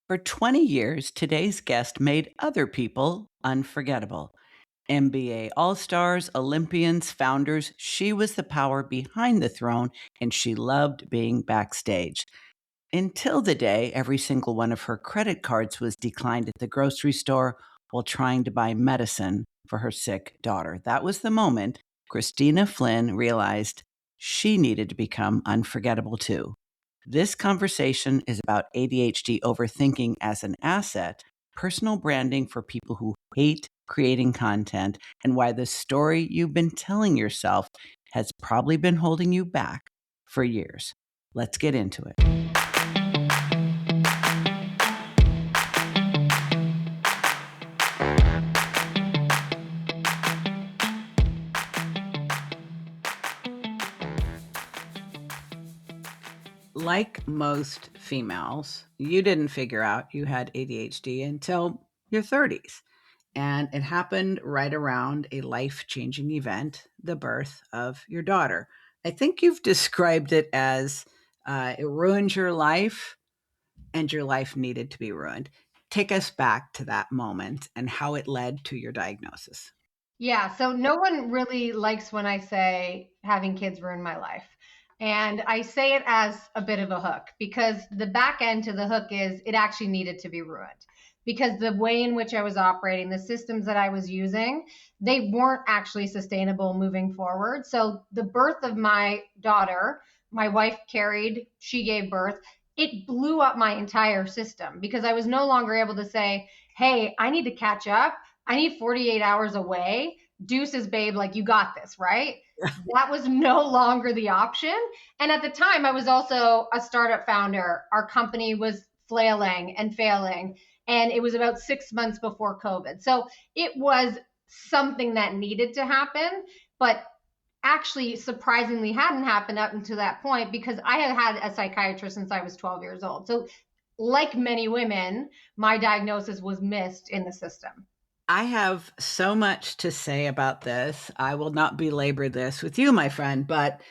For 20 years, today's guest made other people unforgettable. NBA All Stars, Olympians, founders, she was the power behind the throne, and she loved being backstage. Until the day every single one of her credit cards was declined at the grocery store while trying to buy medicine for her sick daughter. That was the moment Kristina Flynn realized she needed to become unforgettable too. This conversation is about ADHD overthinking as an asset, personal branding for people who hate creating content, and why the story you've been telling yourself has probably been holding you back for years. Let's get into it. Like most females, you didn't figure out you had ADHD until your 30s. And it happened right around a life changing event, the birth of your daughter. I think you've described it as it ruined your life and your life needed to be ruined. Take us back to that moment and how it led to your diagnosis. Yeah, so no one really likes when I say having kids ruined my life. And I say it as a bit of a hook because the back end to the hook is it actually needed to be ruined. Because the way in which I was operating, the systems that I was using, they weren't actually sustainable moving forward. So the birth of my daughter, my wife carried, she gave birth, it blew up my entire system because I was no longer able to say, hey, I need to catch up. I need 48 hours away. Deuces, babe, like you got this, right? That was no longer the option. And at the time, I was also a startup founder. Our company was flailing and failing. And it was about 6 months before COVID. So it was something that needed to happen, but actually surprisingly hadn't happened up until that point because I had had a psychiatrist since I was 12 years old. So, like many women, my diagnosis was missed in the system. I have so much to say about this. I will not belabor this with you, my friend, but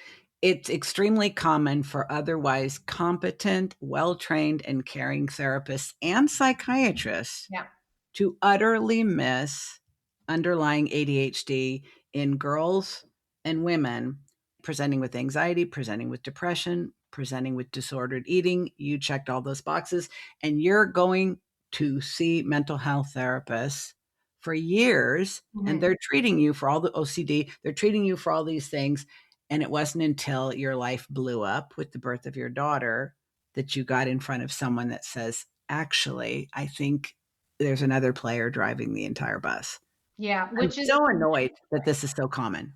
it's extremely common for otherwise competent, well trained, and caring therapists and psychiatrists Yeah. to utterly miss underlying ADHD in girls and women presenting with anxiety, presenting with depression, presenting with disordered eating. You checked all those boxes, and you're going to see mental health therapists for years, and Mm-hmm. they're treating you for all the OCD, they're treating you for all these things. And it wasn't until your life blew up with the birth of your daughter that you got in front of someone that says, actually, I think there's another player driving the entire bus. Yeah, I'm which is, so annoyed that this is so common.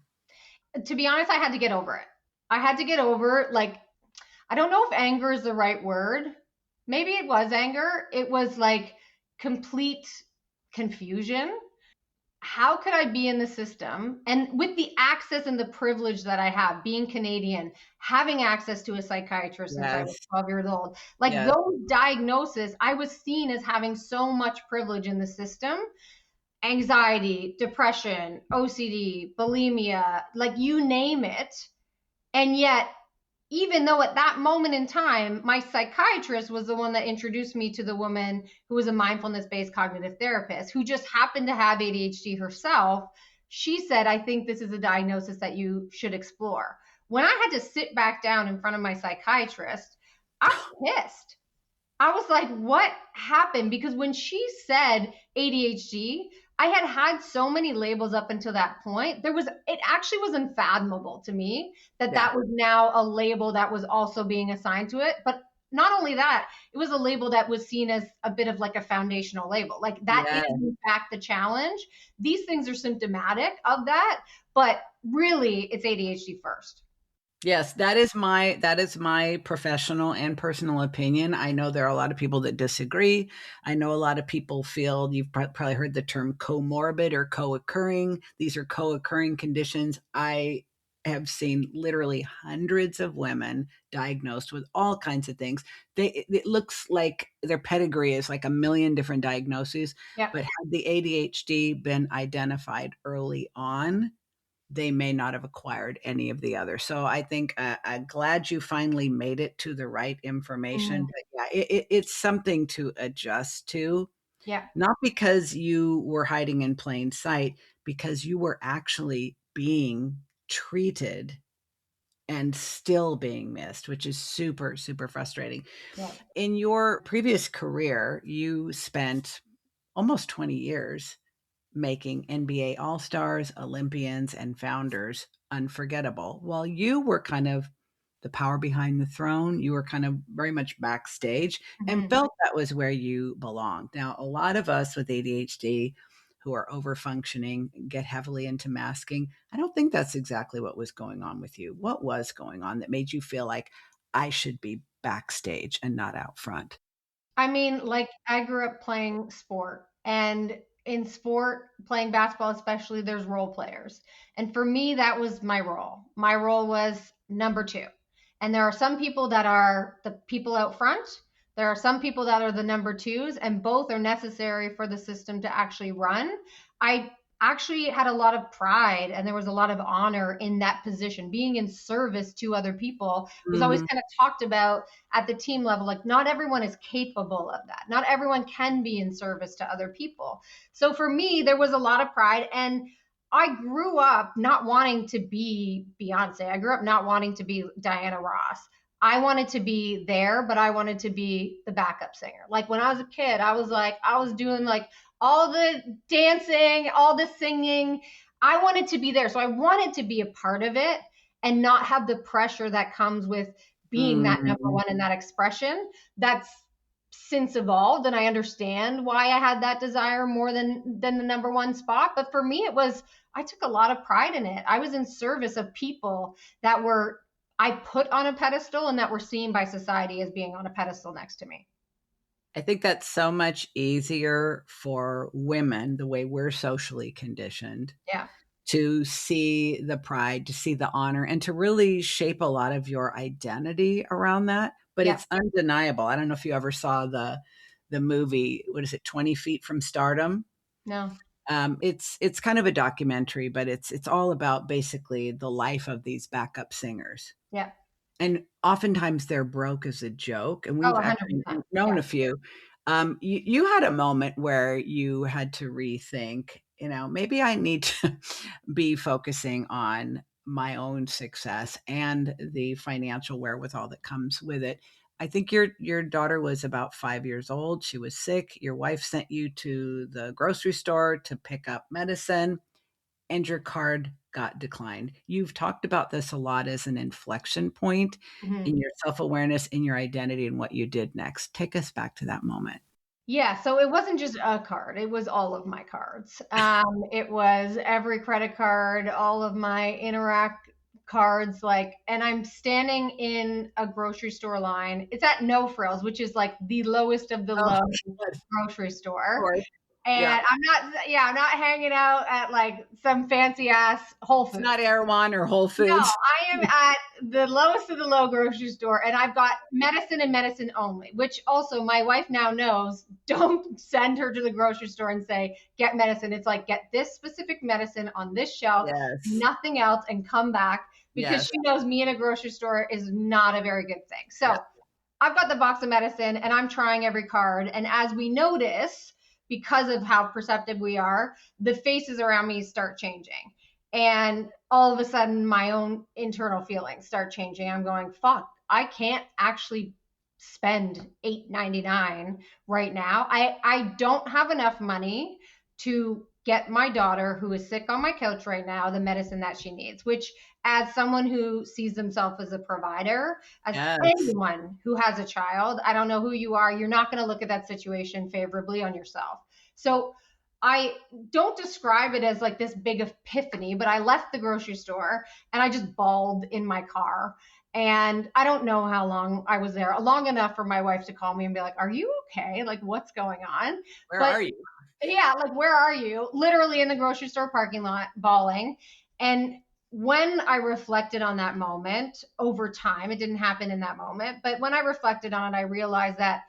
to be honest, I had to get over it. I had to get over, like, I don't know if anger is the right word. Maybe it was anger. It was like complete confusion. How could I be in the system? And with the access and the privilege that I have, being Canadian, having access to a psychiatrist since I was Yes. 12 years old, like Yes. those diagnoses, I was seen as having so much privilege in the system. Anxiety, depression, OCD, bulimia, like you name it. And yet, even though at that moment in time, my psychiatrist was the one that introduced me to the woman who was a mindfulness based cognitive therapist who just happened to have ADHD herself, she said, I think this is a diagnosis that you should explore. When I had to sit back down in front of my psychiatrist, I was pissed. I was like, what happened? Because when she said ADHD, I had so many labels up until that point. It actually was unfathomable to me that Yeah. that was now a label that was also being assigned to it. But not only that, it was a label that was seen as a bit of like a foundational label. Like that Yeah. is in fact the challenge. These things are symptomatic of that, but really it's ADHD first. Yes, that is my professional and personal opinion. I know there are a lot of people that disagree. I know a lot of people feel you've probably heard the term comorbid or co-occurring. These are co-occurring conditions. I have seen literally hundreds of women diagnosed with all kinds of things. It looks like their pedigree is like a million different diagnoses, Yeah. but had the ADHD been identified early on, they may not have acquired any of the other. So I think I'm glad you finally made it to the right information. Mhm. But yeah, it's something to adjust to, Yeah, not because you were hiding in plain sight, because you were actually being treated and still being missed, which is super, super frustrating. yeah, In your previous career, you spent almost 20 years making NBA All Stars, Olympians, and founders unforgettable. While you were kind of the power behind the throne, you were kind of very much backstage and mhm. felt that was where you belonged. Now, a lot of us with ADHD who are over functioning get heavily into masking. I don't think that's exactly what was going on with you. What was going on that made you feel like I should be backstage and not out front? I mean, like I grew up playing sport, and in sport, playing basketball especially, there's role players. And for me, that was my role. My role was number two. And there are some people that are the people out front. There are some people that are the number twos, and both are necessary for the system to actually run. I actually had a lot of pride and there was a lot of honor in that position. Being in service to other people was always Mhm. kind of talked about at the team level. Like, not everyone is capable of that. Not everyone can be in service to other people. So for me, there was a lot of pride. And I grew up not wanting to be Beyonce. I grew up not wanting to be Diana Ross. I wanted to be there, but I wanted to be the backup singer. Like when I was a kid, I was doing like all the dancing, all the singing. I wanted to be there. So I wanted to be a part of it and not have the pressure that comes with being that number Mhm. one in that expression. That's since evolved, and I understand why I had that desire more than the number one spot. But for me, it was, I took a lot of pride in it. I was in service of people that were, I put on a pedestal and that were seen by society as being on a pedestal next to me. I think that's so much easier for women, the way we're socially conditioned, Yeah. to see the pride, to see the honor, and to really shape a lot of your identity around that. But Yeah. it's undeniable. I don't know if you ever saw the movie, what is it, 20 Feet from Stardom? No. It's kind of a documentary, but it's all about basically the life of these backup singers. Yeah. And oftentimes they're broke as a joke, and Oh, we've actually 100%. known Yeah. a few. You had a moment where you had to rethink, maybe I need to be focusing on my own success and the financial wherewithal that comes with it. I think your daughter was about 5 years old. She was sick. Your wife sent you to the grocery store to pick up medicine and your card got declined. You've talked about this a lot as an inflection point in Mhm. your self-awareness, in your identity, and what you did next. Take us back to that moment. Yeah, so it wasn't just a card, it was all of my cards. It was every credit card, all of my Interact cards, like, and I'm standing in a grocery store line. It's at No Frills, which is like the lowest of the Oh, low good. Of grocery store. course. Yeah. And I'm not hanging out at like some fancy ass Whole It's Foods. not Erewhon or Whole No, Foods. I am at the lowest of the low grocery store, and I've got medicine and medicine only, which also my wife now knows. Don't send her to the grocery store and say, get medicine. It's like, get this specific medicine on this shelf, Yes. nothing else, and come back, because Yes. she knows me in a grocery store is not a very good thing. Yeah. So I've got the box of medicine and I'm trying every card. And as we notice, because of how perceptive we are, the faces around me start changing. And all of a sudden, my own internal feelings start changing. I'm going, fuck, I can't actually spend $8.99 right now. I don't have enough money to get my daughter, who is sick on my couch right now, the medicine that she needs, which, as someone who sees themselves as a provider, as Yes. anyone who has a child, I don't know who you are, you're not going to look at that situation favorably on yourself. So I don't describe it as like this big epiphany, but I left the grocery store and I just bawled in my car. And I don't know how long I was there, long enough for my wife to call me and be like, are you okay? Like, what's going on? Where But are you? yeah, like, where are you? Literally in the grocery store parking lot, bawling. And when I reflected on that moment over time, it didn't happen in that moment, but when I reflected on it, I realized that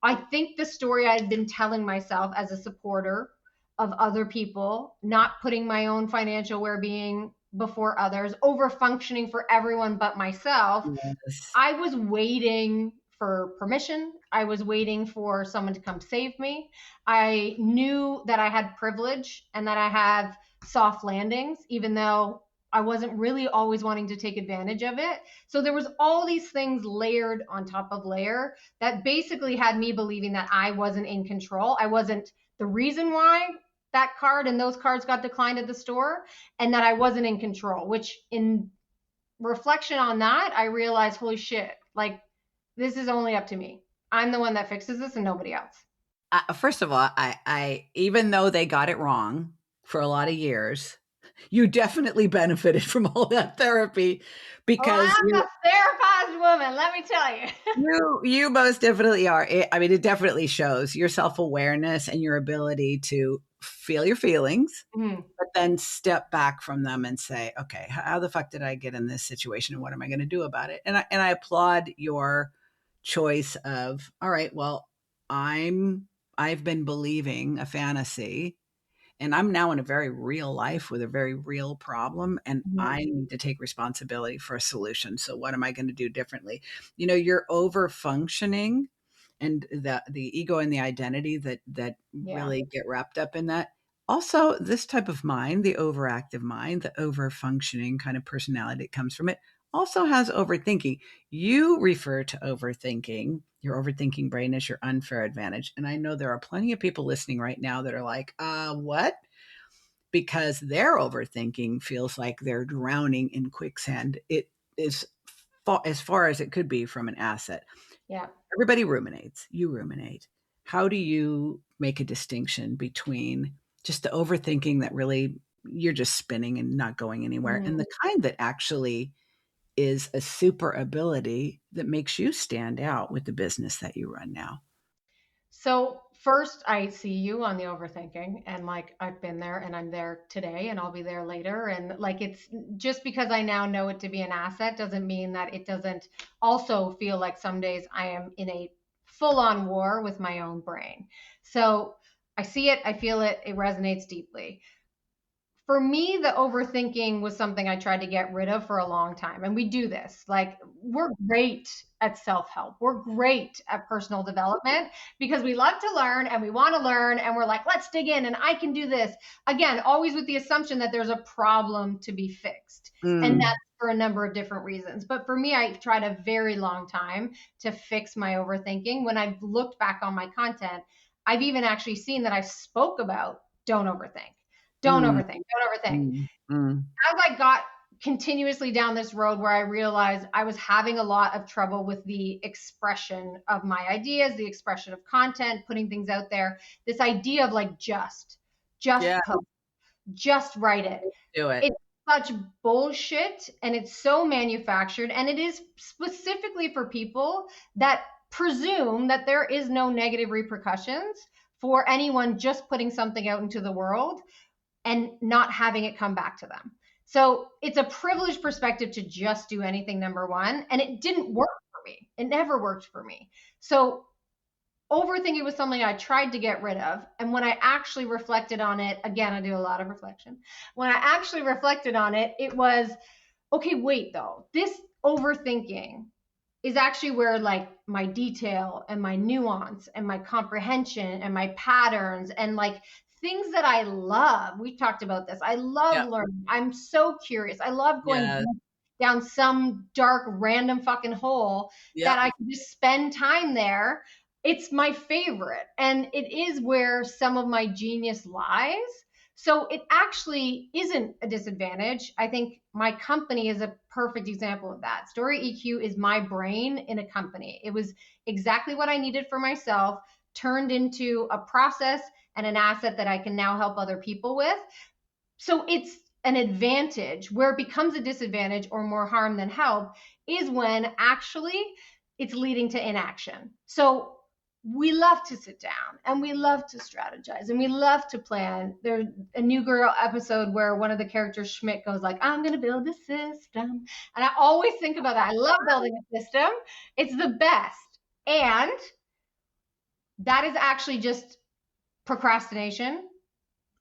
I think the story I had been telling myself as a supporter of other people, not putting my own financial well being before others, over functioning for everyone but myself. Yes. I was waiting for permission. I was waiting for someone to come save me. I knew that I had privilege and that I have soft landings, even though I wasn't really always wanting to take advantage of it. So there was all these things layered on top of layer that basically had me believing that I wasn't in control. I wasn't the reason why that card and those cards got declined at the store, and that I wasn't in control, which in reflection on that, I realized, holy shit, like this is only up to me. I'm the one that fixes this and nobody else. First of all, even though they got it wrong for a lot of years, you definitely benefited from all that therapy Well, because I'm a therapized woman, let me tell you. you most definitely are. It definitely shows your self-awareness and your ability to feel your feelings, but then step back from them and say, okay, how the fuck did I get in this situation and what am I going to do about it? And I applaud your choice of, all right, well, I've been believing a fantasy and I'm now in a very real life with a very real problem and I need to take responsibility for a solution. So what am I going to do differently? You're over functioning and the ego and the identity that really get wrapped up in that. Also, this type of mind, the overactive mind, the over functioning kind of personality that comes from it, also has overthinking. You refer to overthinking, your overthinking brain as your unfair advantage. And I know there are plenty of people listening right now that are like, what? Because their overthinking feels like they're drowning in quicksand. It is as far as it could be from an asset. Yeah. Everybody ruminates. You ruminate. How do you make a distinction between just the overthinking that really you're just spinning and not going anywhere and the kind that actually is a super ability that makes you stand out with the business that you run now? So first, I see you on the overthinking, and like I've been there, and I'm there today, and I'll be there later. And like it's just because I now know it to be an asset doesn't mean that it doesn't also feel like some days I am in a full-on war with my own brain. So I see it, I feel it, it resonates deeply. For me, the overthinking was something I tried to get rid of for a long time. And we do this. Like, we're great at self help. We're great at personal development because we love to learn and we want to learn. And we're like, let's dig in and I can do this. Again, always with the assumption that there's a problem to be fixed. And that's for a number of different reasons. But for me, I tried a very long time to fix my overthinking. When I've looked back on my content, I've even actually seen that I spoke about don't overthink. Don't overthink. Don't overthink. As I got continuously down this road where I realized I was having a lot of trouble with the expression of my ideas, the expression of content, putting things out there, this idea of like just post, just write it. Do it. It's such bullshit and it's so manufactured, and it is specifically for people that presume that there is no negative repercussions for anyone just putting something out into the world and not having it come back to them. So it's a privileged perspective to just do anything, number one. And it didn't work for me. It never worked for me. So overthinking was something I tried to get rid of. And when I actually reflected on it, again, I do a lot of reflection. When I actually reflected on it, it was, okay, wait though, this overthinking is actually where like my detail and my nuance and my comprehension and my patterns and like things that I love. We talked about this. I love learning. I'm so curious. I love going down some dark random fucking hole that I can just spend time there. It's my favorite. And it is where some of my genius lies. So it actually isn't a disadvantage. I think my company is a perfect example of that. Story EQ is my brain in a company. It was exactly what I needed for myself, turned into a process and an asset that I can now help other people with. So it's an advantage. Where it becomes a disadvantage or more harm than help is when actually it's leading to inaction. So we love to sit down and we love to strategize and we love to plan. There's a New Girl episode where one of the characters, Schmidt, goes like, I'm going to build a system. And I always think about that. I love building a system. It's the best. And that is actually just procrastination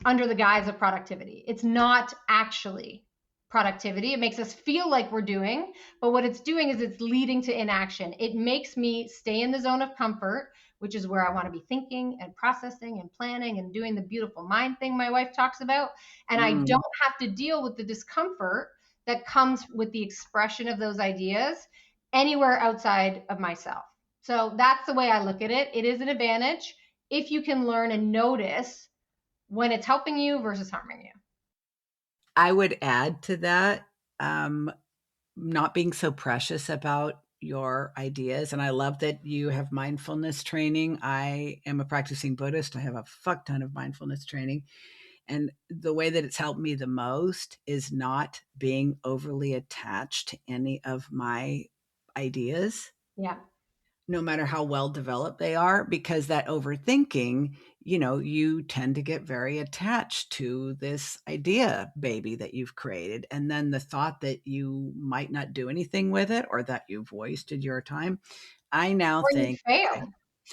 under the guise of productivity. It's not actually productivity. It makes us feel like we're doing, but what it's doing is it's leading to inaction. It makes me stay in the zone of comfort, which is where I want to be thinking and processing and planning and doing the beautiful mind thing my wife talks about. And I Mm. don't have to deal with the discomfort that comes with the expression of those ideas anywhere outside of myself. So that's the way I look at it. It is an advantage if you can learn and notice when it's helping you versus harming you. I would add to that, um, not being so precious about your ideas. And I love that you have mindfulness training. I am a practicing Buddhist. I have a fuck ton of mindfulness training. And the way that it's helped me the most is not being overly attached to any of my ideas, Yeah. no matter how well developed they are, because that overthinking, you tend to get very attached to this idea baby that you've created. And then the thought that you might not do anything with it or that you've wasted your time. I now Or you think, okay, failed.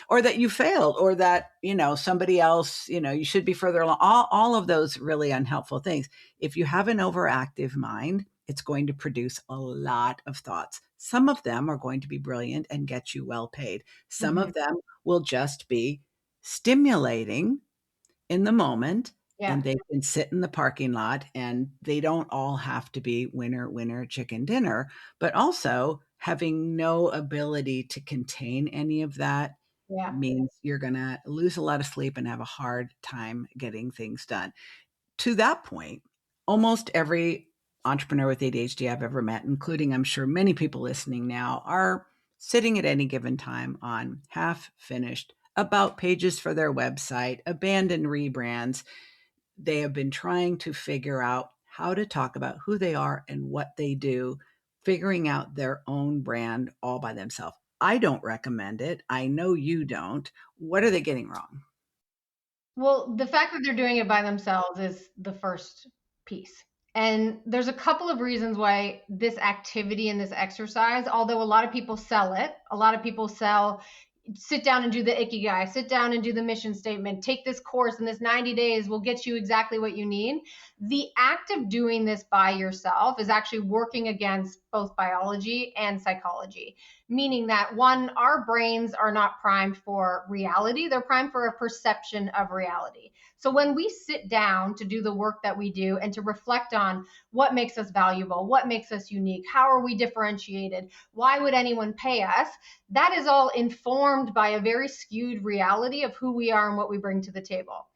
or that you failed, or that somebody else, you should be further along, all of those really unhelpful things. If you have an overactive mind, it's going to produce a lot of thoughts. Some of them are going to be brilliant and get you well paid. Some Mm-hmm. of them will just be stimulating in the moment, Yeah. and they can sit in the parking lot, and they don't all have to be winner winner chicken dinner. But also, having no ability to contain any of that Yeah. means you're going to lose a lot of sleep and have a hard time getting things done. To that point, almost every entrepreneur with ADHD I've ever met, including I'm sure many people listening now, are sitting at any given time on half finished about pages for their website, abandoned rebrands. They have been trying to figure out how to talk about who they are and what they do, figuring out their own brand all by themselves. I don't recommend it. I know you don't. What are they getting wrong? Well, the fact that they're doing it by themselves is the first piece. And there's a couple of reasons why this activity and this exercise, although a lot of people sell it, a lot of people sell sit down and do the ikigai, sit down and do the mission statement, take this course in this 90 days will get you exactly what you need. The act of doing this by yourself is actually working against both biology and psychology, meaning that one, our brains are not primed for reality, they're primed for a perception of reality. So when we sit down to do the work that we do and to reflect on what makes us valuable, what makes us unique, how are we differentiated, why would anyone pay us, that is all informed by a very skewed reality of who we are and what we bring to the table.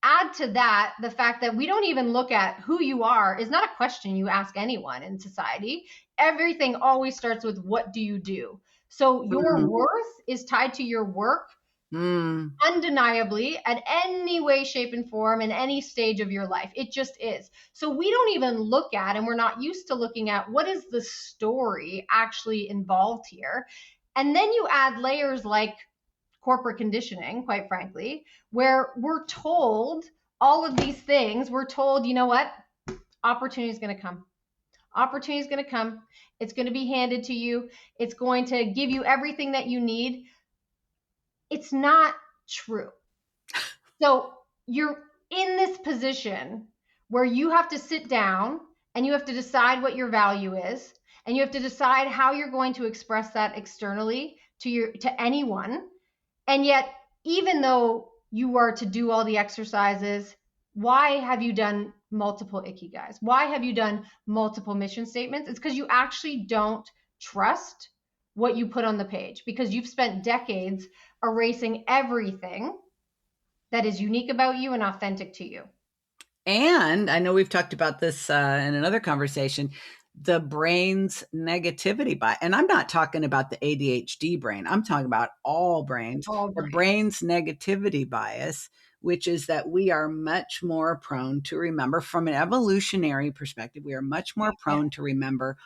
Add to that the fact that we don't even look at who you are is not a question you ask anyone in society. Everything always starts with what do you do? So your Mm, worth is tied to your work mm, undeniably at any way, shape, and form in any stage of your life. It just is. So we don't even look at, and we're not used to looking at, what is the story actually involved here. And then you add layers like corporate conditioning, quite frankly, where we're told all of these things. We're told, you know what? Opportunity is going to come. Opportunity is going to come. It's going to be handed to you. It's going to give you everything that you need. It's not true. So you're in this position where you have to sit down and you have to decide what your value is, and you have to decide how you're going to express that externally to anyone. And yet, even though you are to do all the exercises, why have you done multiple ikigais? Why have you done multiple mission statements? It's because you actually don't trust what you put on the page, because you've spent decades erasing everything that is unique about you and authentic to you. And I know we've talked about this in another conversation, the brain's negativity bias. And I'm not talking about the ADHD brain, I'm talking about all brains. All The brain. brain's negativity bias, which is that we are much more prone to remember, from an evolutionary perspective, we are much more Yeah. prone to remember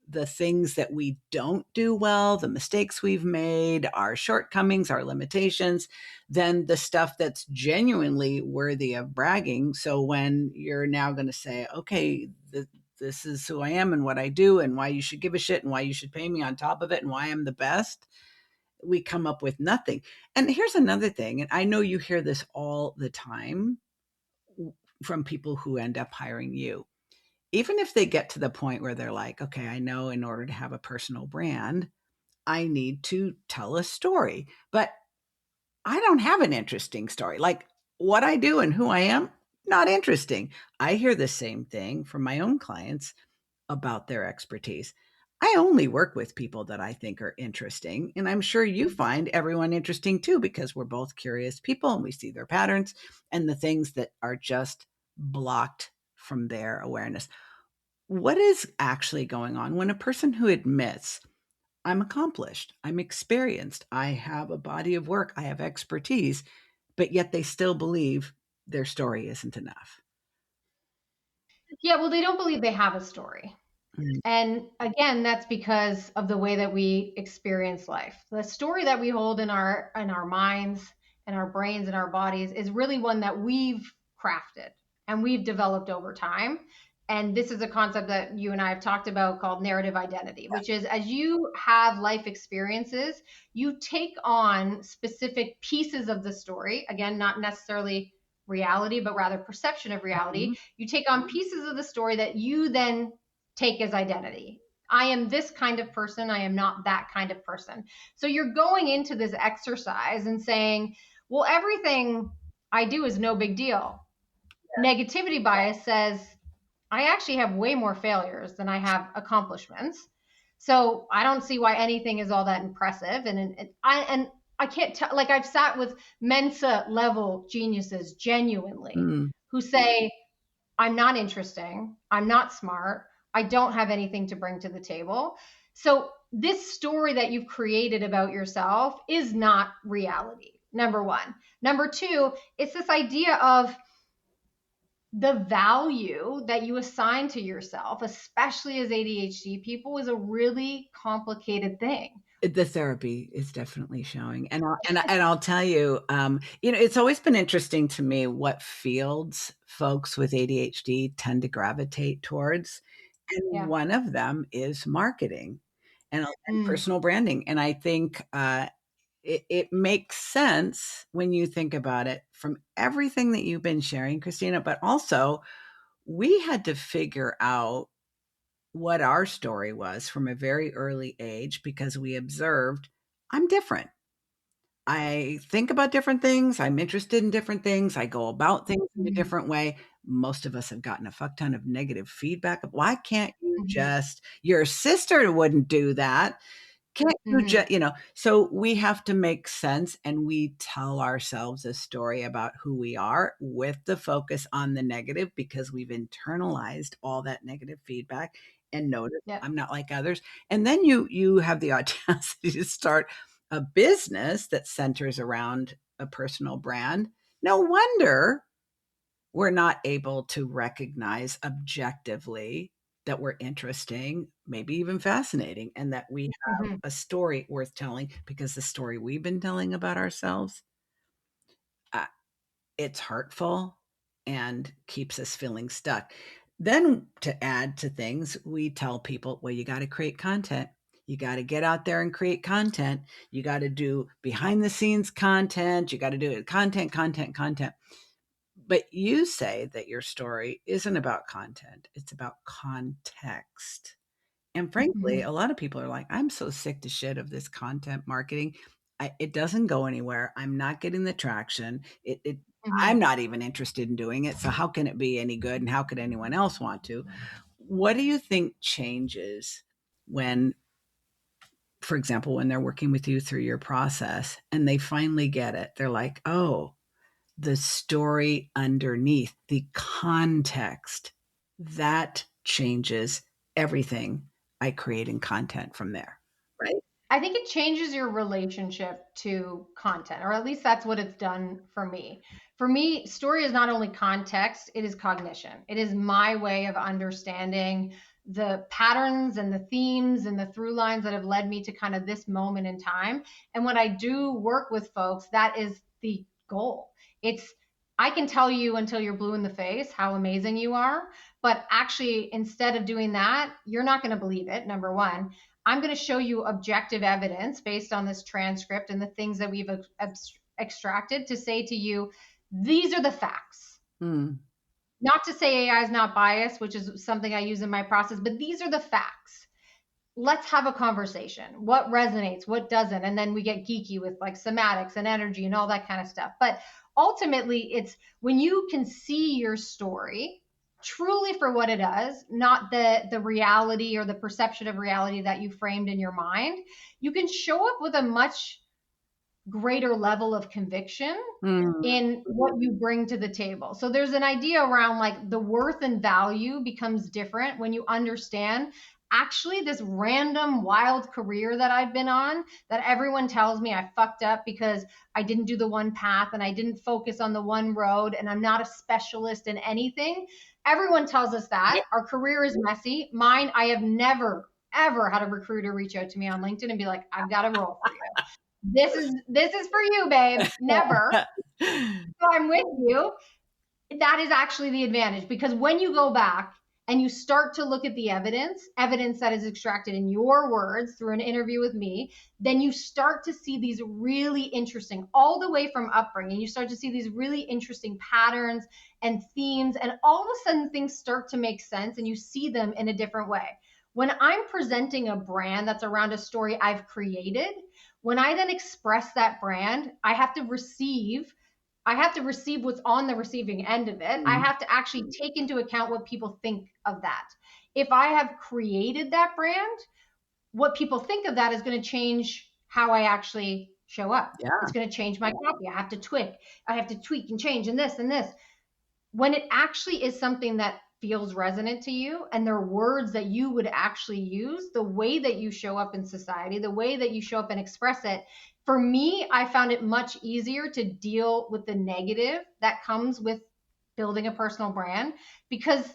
the things that we don't do well, the mistakes we've made, our shortcomings, our limitations, than the stuff that's genuinely worthy of bragging. So when you're now going to say, okay, this is who I am and what I do and why you should give a shit and why you should pay me on top of it and why I'm the best, we come up with nothing. And here's another thing, and I know you hear this all the time from people who end up hiring you. even if they get to the point where they're like, okay, I know in order to have a personal brand, I need to tell a story, but I don't have an interesting story. Like what I do and who I am, not interesting. I hear the same thing from my own clients about their expertise. I only work with people that I think are interesting. And I'm sure you find everyone interesting too, because we're both curious people and we see their patterns and the things that are just blocked from their awareness. What is actually going on when a person who admits, I'm accomplished, I'm experienced, I have a body of work, I have expertise, but yet they still believe their story isn't enough? Yeah, well, they don't believe they have a story. Mm. And again, that's because of the way that we experience life. The story that we hold in our minds and our brains and our bodies is really one that we've crafted and we've developed over time. And this is a concept that you and I have talked about called narrative identity, which is as you have life experiences, you take on specific pieces of the story, again, not necessarily reality, but rather perception of reality. Mhm. You take on pieces of the story that you then take as identity. I am this kind of person. I am not that kind of person. So you're going into this exercise and saying, well, everything I do is no big deal. Negativity bias says, I actually have way more failures than I have accomplishments. So I don't see why anything is all that impressive. And I can't tell, like I've sat with Mensa-level geniuses genuinely Mm. who say, I'm not interesting. I'm not smart. I don't have anything to bring to the table. So, this story that you've created about yourself is not reality, number one. Number two, it's this idea of the value that you assign to yourself, especially as ADHD people, is a really complicated thing. The therapy is definitely showing, and I'll tell you, it's always been interesting to me what fields folks with ADHD tend to gravitate towards, and Yeah. one of them is marketing and Mm. personal branding, and I think, it makes sense when you think about it from everything that you've been sharing, Kristina, but also we had to figure out what our story was from a very early age because we observed I'm different. I think about different things. I'm interested in different things. I go about things in a Mhm. different way. Most of us have gotten a fuck ton of negative feedback. Why can't you Mhm. just, your sister wouldn't do that. Can't you Mhm. just, so we have to make sense and we tell ourselves a story about who we are with the focus on the negative because we've internalized all that negative feedback and notice Yeah. I'm not like others. And then you have the audacity to start a business that centers around a personal brand. No wonder we're not able to recognize objectively that we're interesting, maybe even fascinating, and that we have Mhm. a story worth telling because the story we've been telling about ourselves, uh, it's hurtful and keeps us feeling stuck. Then to add to things, we tell people, well, you got to create content. You got to get out there and create content. You got to do behind the scenes content. You got to do it content, content, content. But you say that your story isn't about content, it's about context. And frankly, Mhm. a lot of people are like, I'm so sick to shit of this content marketing. It doesn't go anywhere. I'm not getting the traction. I'm Mhm. not even interested in doing it. So how can it be any good? And how could anyone else want to? What do you think changes when, for example, when they're working with you through your process and they finally get it? They're like, oh, the story underneath, the context, that changes everything I create in content from there, right? I think it changes your relationship to content, or at least that's what it's done for me. For me, story is not only context, it is cognition. It is my way of understanding the patterns and the themes and the through lines that have led me to kind of this moment in time. And when I do work with folks, that is the goal. It's I can tell you until you're blue in the face how amazing you are, but actually, instead of doing that, you're not going to believe it, number one. I'm going to show you objective evidence based on this transcript and the things that we've extracted to say to you, these are the facts. Mm. Not to say AI is not biased, which is something I use in my process, but these are the facts. Let's have a conversation. What resonates, what doesn't? And then we get geeky with like somatics and energy and all that kind of stuff. But ultimately, it's when you can see your story truly for what it is, not the reality or the perception of reality that you framed in your mind, you can show up with a much greater level of conviction Mm. in what you bring to the table. So there's an idea around like the worth and value becomes different when you understand actually this random wild career that I've been on that everyone tells me I fucked up because I didn't do the one path and I didn't focus on the one road and I'm not a specialist in anything. Everyone tells us that. Our career is messy. Mine, I have never ever had a recruiter reach out to me on LinkedIn and be like, I've got a role for you. This is for you, babe. Never. So I'm with you. That is actually the advantage because when you go back and you start to look at the evidence that is extracted in your words through an interview with me, then you start to see these really interesting, all the way from upbringing, you start to see these really interesting patterns and themes, and all of a sudden things start to make sense and you see them in a different way. When I'm presenting a brand that's around a story I've created, when I then express that brand, I have to receive what's on the receiving end of it. I have to actually take into account what people think of that. If I have created that brand, what people think of that is going to change how I actually show up. Yeah. It's going to change my copy. I have to tweak and change and this and this. When it actually is something that feels resonant to you and they're words that you would actually use, the way that you show up in society, the way that you show up and express it, for me, I found it much easier to deal with the negative that comes with building a personal brand because,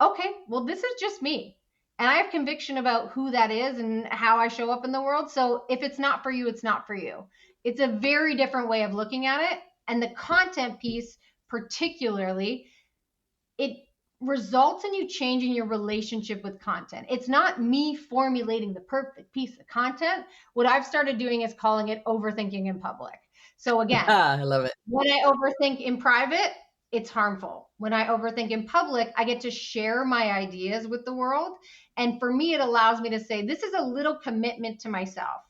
okay, well, this is just me. And I have conviction about who that is and how I show up in the world. So if it's not for you, it's not for you. It's a very different way of looking at it. And the content piece, particularly, it results in you changing your relationship with content. It's not me formulating the perfect piece of content. What I've started doing is calling it overthinking in public. So again, I love it. when I overthink in private, it's harmful. When I overthink in public, I get to share my ideas with the world. And for me, it allows me to say, this is a little commitment to myself.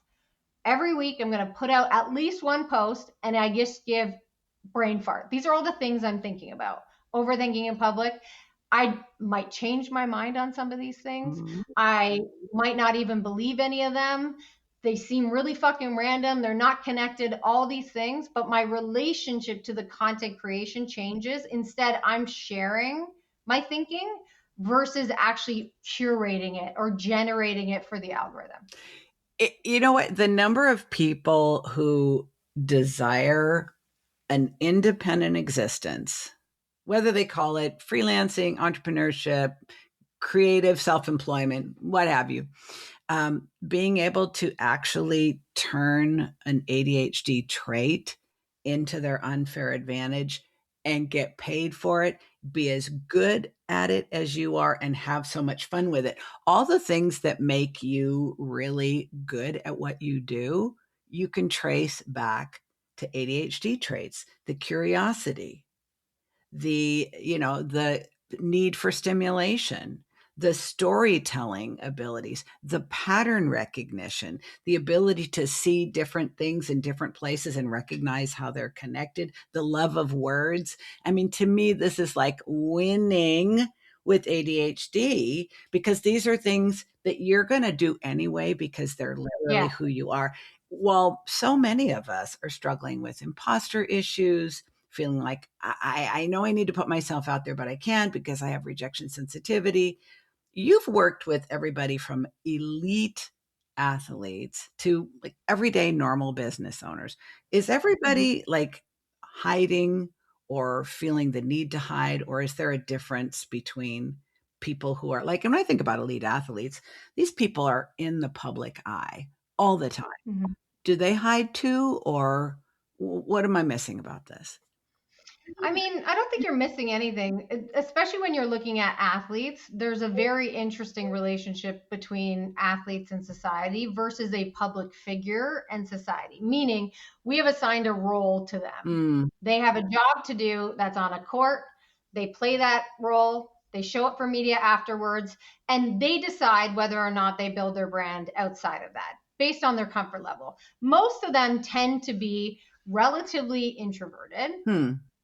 Every week, I'm going to put out at least one post and I just give brain fart. These are all the things I'm thinking about. Overthinking in public. I might change my mind on some of these things. Mhm. I might not even believe any of them. They seem really fucking random. They're not connected, all these things. But my relationship to the content creation changes. Instead, I'm sharing my thinking versus actually curating it or generating it for the algorithm. You know what? The number of people who desire an independent existence, whether they call it freelancing, entrepreneurship, creative self-employment, what have you, being able to actually turn an ADHD trait into their unfair advantage and get paid for it, be as good at it as you are, and have so much fun with it. All the things that make you really good at what you do, you can trace back to ADHD traits, the curiosity, the need for stimulation, the storytelling abilities, the pattern recognition, the ability to see different things in different places and recognize how they're connected, the love of words. I mean, to me, this is like winning with ADHD because these are things that you're going to do anyway because they're literally Yeah. who you are. Well, so many of us are struggling with imposter issues, feeling like I know I need to put myself out there, but I can't because I have rejection sensitivity. You've worked with everybody from elite athletes to like everyday normal business owners. Is everybody like hiding or feeling the need to hide, or is there a difference between people who are like, and when I think about elite athletes, these people are in the public eye all the time. Mm-hmm. Do they hide too, or what am I missing about this? I mean, I don't think you're missing anything, especially when you're looking at athletes. There's a very interesting relationship between athletes and society versus a public figure and society, meaning we have assigned a role to them. Mm, They have a job to do that's on a court. They play that role, they show up for media afterwards, and they decide whether or not they build their brand outside of that based on their comfort level. Most of them tend to be relatively introverted,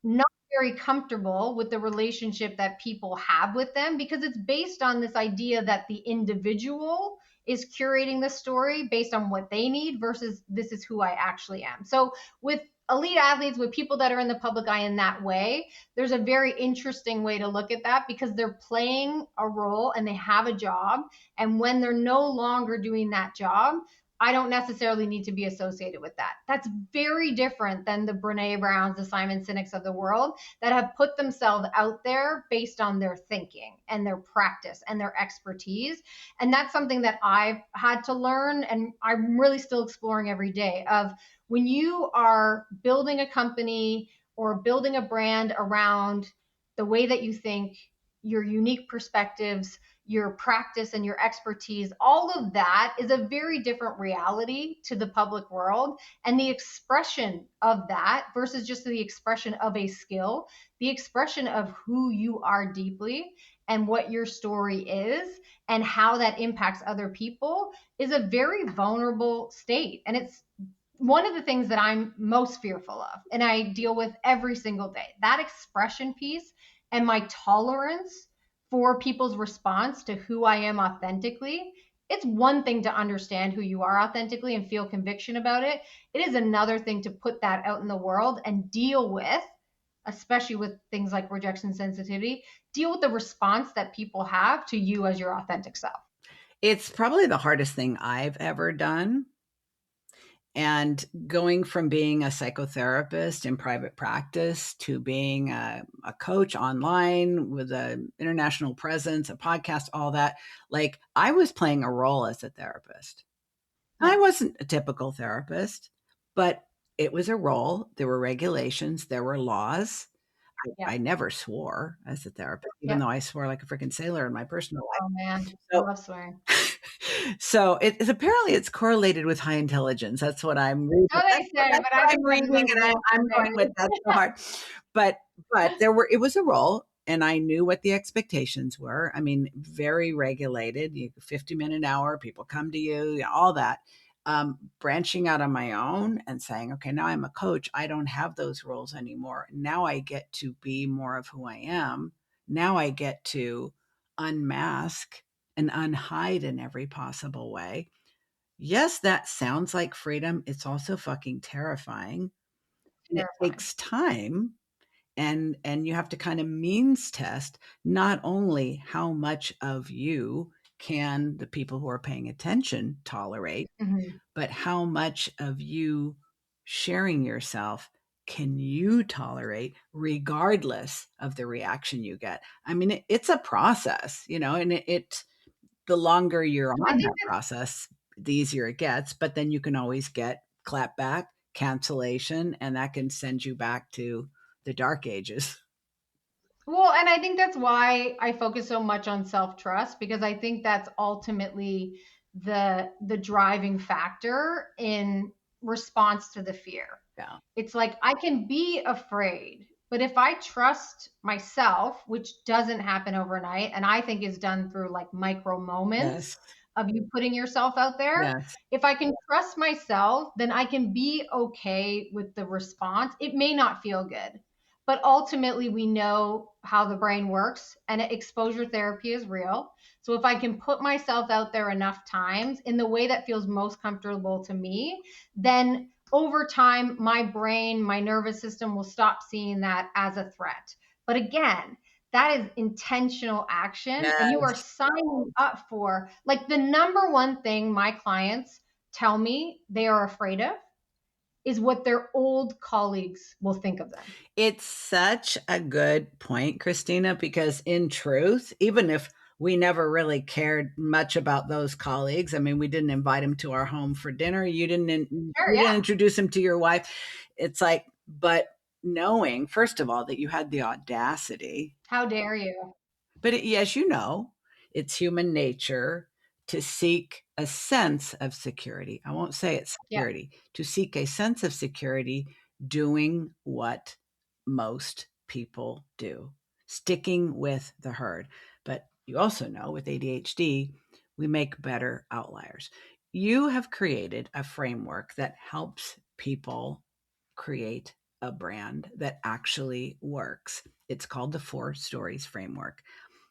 not very comfortable with the relationship that people have with them, because it's based on this idea that the individual is curating the story based on what they need versus this is who I actually am. So with elite athletes, with people that are in the public eye in that way, there's a very interesting way to look at that, because they're playing a role and they have a job. And when they're no longer doing that job, I don't necessarily need to be associated with that. That's very different than the Brene Browns, the Simon Sinek's of the world that have put themselves out there based on their thinking and their practice and their expertise. And that's something that I've had to learn, and I'm really still exploring every day, of when you are building a company or building a brand around the way that you think, your unique perspectives, your practice and your expertise, all of that is a very different reality to the public world. And the expression of that versus just the expression of a skill, the expression of who you are deeply and what your story is and how that impacts other people is a very vulnerable state. And it's one of the things that I'm most fearful of, and I deal with every single day, that expression piece and my tolerance for people's response to who I am authentically. It's one thing to understand who you are authentically and feel conviction about it. It is another thing to put that out in the world and deal with, especially with things like rejection sensitivity, deal with the response that people have to you as your authentic self. It's probably the hardest thing I've ever done. And going from being a psychotherapist in private practice to being a coach online with an international presence, a podcast, all that, like I was playing a role as a therapist. Yeah. I wasn't a typical therapist, but it was a role. There were regulations, there were laws. Yeah. I never swore as a therapist, even Yeah. though I swore like a freaking sailor in my personal life. Oh man, I So, love swearing. so it's apparently it's correlated with high intelligence. That's what I'm reading. So they say, That's but what I I'm think that's reading, and I'm going with that's so hard. But it was a role, and I knew what the expectations were. I mean, very regulated. 50-minute an hour, people come to you, all that. Branching out on my own and saying, okay, now I'm a coach. I don't have those roles anymore. Now I get to be more of who I am. Now I get to unmask and unhide in every possible way. Yes, that sounds like freedom. It's also fucking terrifying. And it terrifying. takes time, and you have to kind of means test not only how much of you can the people who are paying attention tolerate, Mm-hmm. but how much of you sharing yourself can you tolerate regardless of the reaction you get. I mean, it's a process, and the longer you're I on think that process, the easier it gets. But then you can always get clapback, cancellation, and that can send you back to the dark ages. Well, and I think that's why I focus so much on self-trust, because I think that's ultimately the driving factor in response to the fear. Yeah. It's like I can be afraid, but if I trust myself, which doesn't happen overnight, and I think is done through like micro moments Yes. of you putting yourself out there, Yes. if I can trust myself, then I can be okay with the response. It may not feel good, but ultimately we know how the brain works, and exposure therapy is real. So if I can put myself out there enough times in the way that feels most comfortable to me, then over time, my brain, my nervous system will stop seeing that as a threat. But again, that is intentional action, and you are Yes. signing up for, like, the number one thing my clients tell me they are afraid of is what their old colleagues will think of them. It's such a good point, Kristina, because in truth, even if we never really cared much about those colleagues, I mean, we didn't invite them to our home for dinner. You Sure, didn't yeah. introduce them to your wife. It's like, but knowing, first of all, that you had the audacity, How dare you? but as you know, it's human nature to seek a sense of security. I won't say it's Yeah. security, to seek a sense of security doing what most people do. sticking with the herd. But you also know with ADHD, we make better outliers. You have created a framework that helps people create a brand that actually works. It's called the 4 Stories Framework.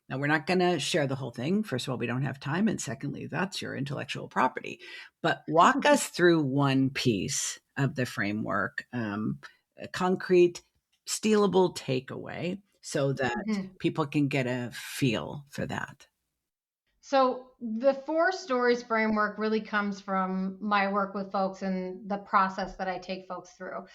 Now, we're not going to share the whole thing. First of all, we don't have time. And secondly, that's your intellectual property. But walk us through one piece of the framework, a concrete, stealable takeaway so that people can get a feel for that. So the 4 Stories framework really comes from my work with folks and the process that I take folks through.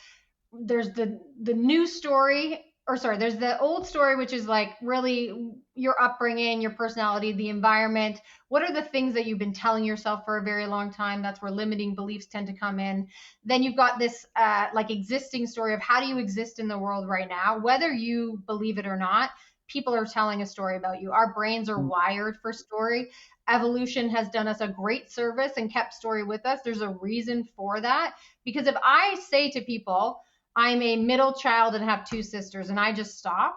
There's the new story, or sorry, there's the old story, which is like really your upbringing, your personality, the environment. What are the things that you've been telling yourself for a very long time? That's where limiting beliefs tend to come in. Then you've got this like existing story of how do you exist in the world right now, whether you believe it or not. People are telling a story about you. Our brains are wired for story. Evolution has done us a great service and kept story with us. There's a reason for that. Because if I say to people, I'm a middle child and have 2 sisters, and I just stop,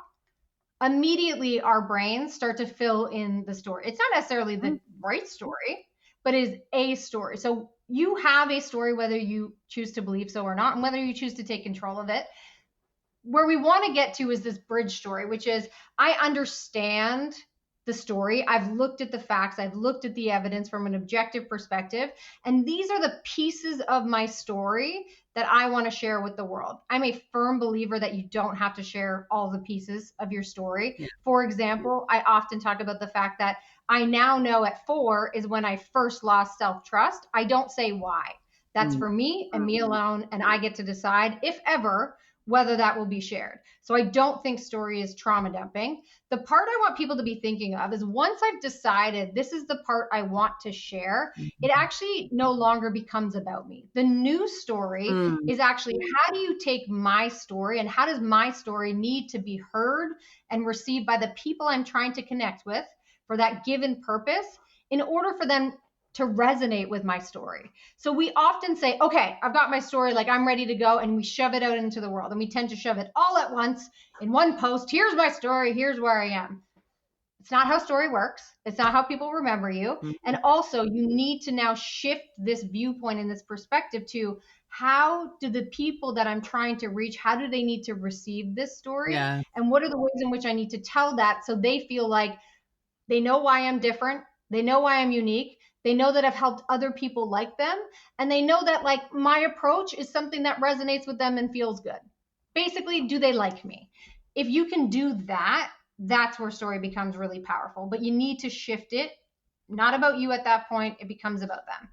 immediately our brains start to fill in the story. It's not necessarily the right story, but it is a story. So you have a story, whether you choose to believe so or not, and whether you choose to take control of it. Where we want to get to is this bridge story, which is I understand the story. I've looked at the facts. I've looked at the evidence from an objective perspective. And these are the pieces of my story that I want to share with the world. I'm a firm believer that you don't have to share all the pieces of your story. Yeah. For example, I often talk about the fact that I now know at 4 is when I first lost self-trust. I don't say why. That's for me and me alone. And I get to decide, if ever, whether that will be shared. So I don't think story is trauma dumping. The part I want people to be thinking of is once I've decided this is the part I want to share, it actually no longer becomes about me. The new story is actually how do you take my story and how does my story need to be heard and received by the people I'm trying to connect with for that given purpose in order for them to resonate with my story. So we often say, okay, I've got my story, like I'm ready to go, and we shove it out into the world. And we tend to shove it all at once in one post. Here's my story. Here's where I am. It's not how story works. It's not how people remember you. And also you need to now shift this viewpoint and this perspective to how do the people that I'm trying to reach, how do they need to receive this story? Yeah. And what are the ways in which I need to tell that so they feel like they know why I'm different. They know why I'm unique. They know that I've helped other people like them. And they know that like my approach is something that resonates with them and feels good. Basically, do they like me? If you can do that, that's where story becomes really powerful. But you need to shift it. Not about you at that point. It becomes about them.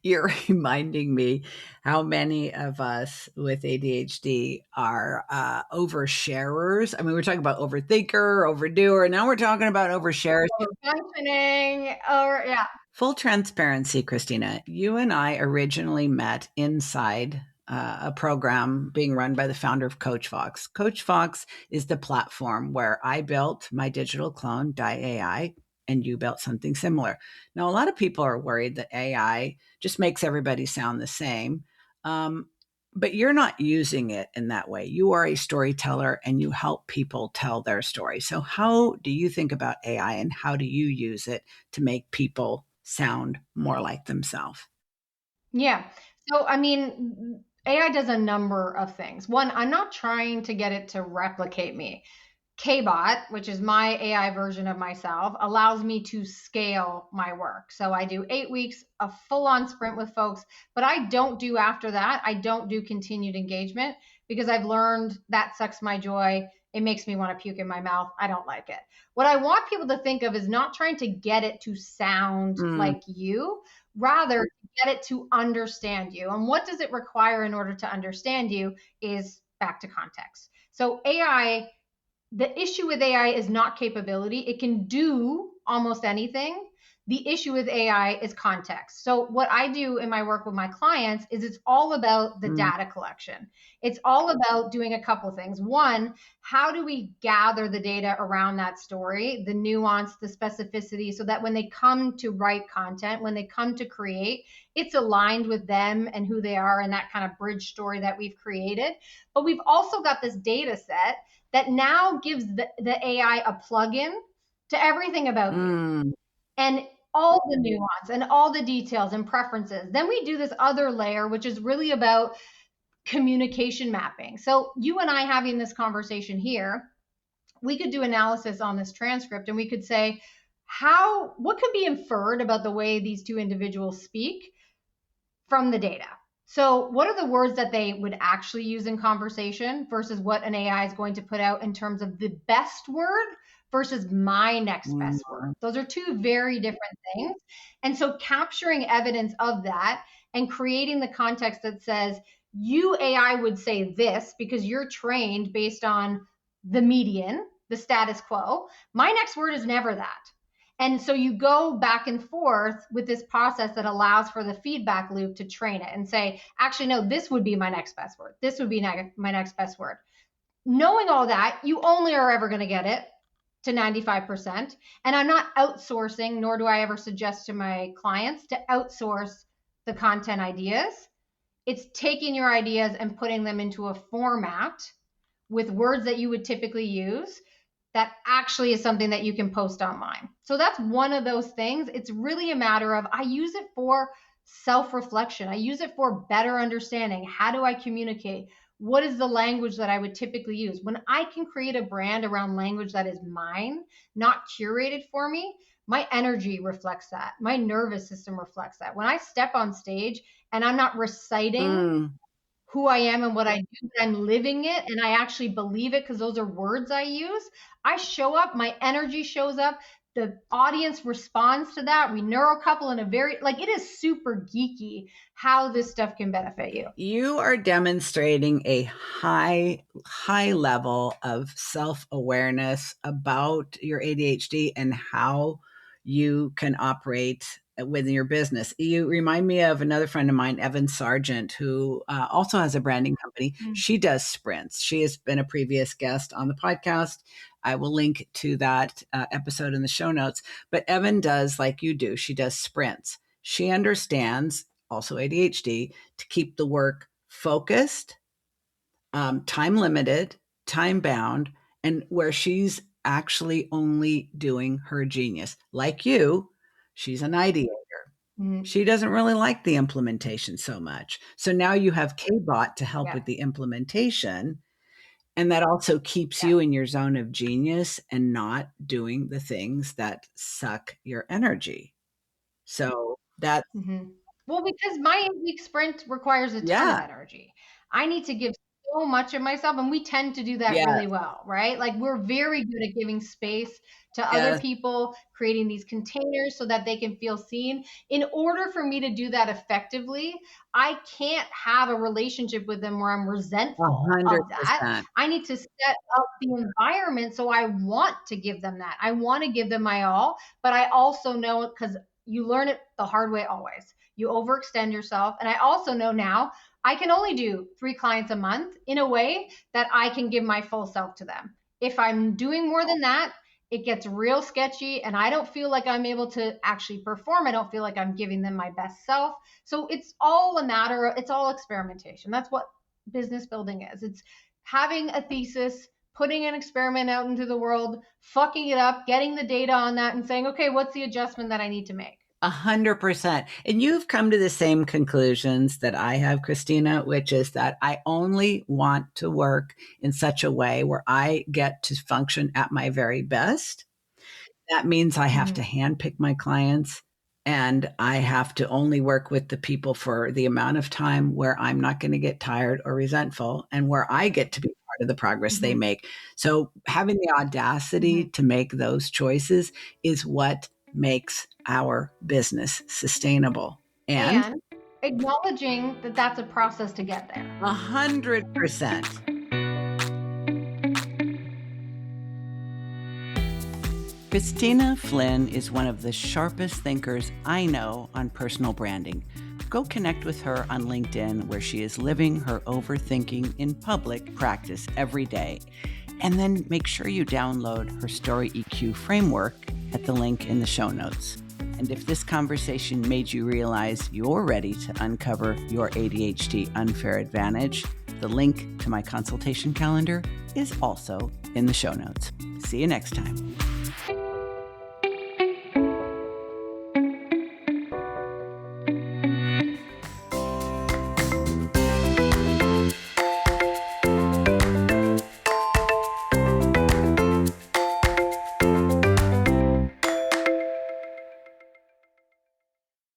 You're reminding me how many of us with ADHD are oversharers. I mean, we're talking about overthinker, overdoer. Now we're talking about oversharers. Functioning, or yeah. Full transparency, Kristina. You and I originally met inside a program being run by the founder of Coach Fox. Coach Fox is the platform where I built my digital clone, AI, and you built something similar. Now, a lot of people are worried that AI just makes everybody sound the same. But you're not using it in that way. You are a storyteller and you help people tell their story. So how do you think about AI and how do you use it to make people sound more like themselves? Yeah. So, I mean, AI does a number of things. One, I'm not trying to get it to replicate me. KBot, which is my AI version of myself, allows me to scale my work. So I do 8 weeks, a full-on sprint with folks, but I don't do after that. I don't do continued engagement because I've learned that sucks my joy. It makes me want to puke in my mouth. I don't like it. What I want people to think of is not trying to get it to sound like you, rather get it to understand you. And what does it require in order to understand you is back to context. So AI, the issue with AI is not capability. It can do almost anything. The issue with AI is context. So what I do in my work with my clients is it's all about the data collection. It's all about doing a couple things. One, how do we gather the data around that story, the nuance, the specificity, so that when they come to write content, when they come to create, it's aligned with them and who they are and that kind of bridge story that we've created. But we've also got this data set that now gives the AI a plug-in to everything about you and all the nuance and all the details and preferences. Then we do this other layer, which is really about communication mapping. So you and I having this conversation here, we could do analysis on this transcript and we could say, what could be inferred about the way these two individuals speak from the data? So what are the words that they would actually use in conversation versus what an AI is going to put out in terms of the best word versus my next best word? Those are two very different things. And so capturing evidence of that and creating the context that says, you AI would say this because you're trained based on the median, the status quo. My next word is never that. And so you go back and forth with this process that allows for the feedback loop to train it and say, actually, no, this would be my next best word. This would be my next best word. Knowing all that, you only are ever going to get it to 95%. And I'm not outsourcing, nor do I ever suggest to my clients to outsource the content ideas. It's taking your ideas and putting them into a format with words that you would typically use that actually is something that you can post online. So that's one of those things. It's really a matter of, I use it for self-reflection. I use it for better understanding. How do I communicate? What is the language that I would typically use? When I can create a brand around language that is mine, not curated for me, my energy reflects that. My nervous system reflects that. When I step on stage and I'm not reciting who I am and what I do, I'm living it and I actually believe it because those are words I use, I show up, my energy shows up, the audience responds to that. We neurocouple in a very, it is super geeky how this stuff can benefit you. You are demonstrating a high level of self-awareness about your ADHD and how you can operate within your business. You remind me of another friend of mine, Evan Sargent, who also has a branding company. She does sprints. She has been a previous guest on the podcast. I will link to that episode in the show notes. But Evan does like you do. She does sprints. She understands, also ADHD, to keep the work focused, time limited, time bound, and where she's actually only doing her genius. Like you, she's an ideator. She doesn't really like the implementation so much. So now you have KBot to help with the implementation. And that also keeps you in your zone of genius and not doing the things that suck your energy. So that's well, because my 8-week sprint requires a ton of energy. I need to give so much of myself, and we tend to do that really well, right? Like we're very good at giving space to other people, creating these containers so that they can feel seen. In order for me to do that effectively, I can't have a relationship with them where I'm resentful 100%. of that. I need to set up the environment so I want to give them that. I want to give them my all, but I also know, because you learn it the hard way always. You overextend yourself. And I also know now I can only do 3 clients a month in a way that I can give my full self to them. If I'm doing more than that, it gets real sketchy and I don't feel like I'm able to actually perform. I don't feel like I'm giving them my best self. So it's all a matter of, it's all experimentation. That's what business building is. It's having a thesis, putting an experiment out into the world, fucking it up, getting the data on that and saying, okay, what's the adjustment that I need to make? 100%. And you've come to the same conclusions that I have, Kristina, which is that I only want to work in such a way where I get to function at my very best. That means I have to handpick my clients and I have to only work with the people for the amount of time where I'm not going to get tired or resentful and where I get to be part of the progress they make. So having the audacity to make those choices is what makes our business sustainable. And acknowledging that that's a process to get there. 100%. Kristina Flynn is one of the sharpest thinkers I know on personal branding. Go connect with her on LinkedIn, where she is living her overthinking in public practice every day. And then make sure you download her Story EQ framework at the link in the show notes. And if this conversation made you realize you're ready to uncover your ADHD unfair advantage, The link to my consultation calendar is also in the show notes. See you next time.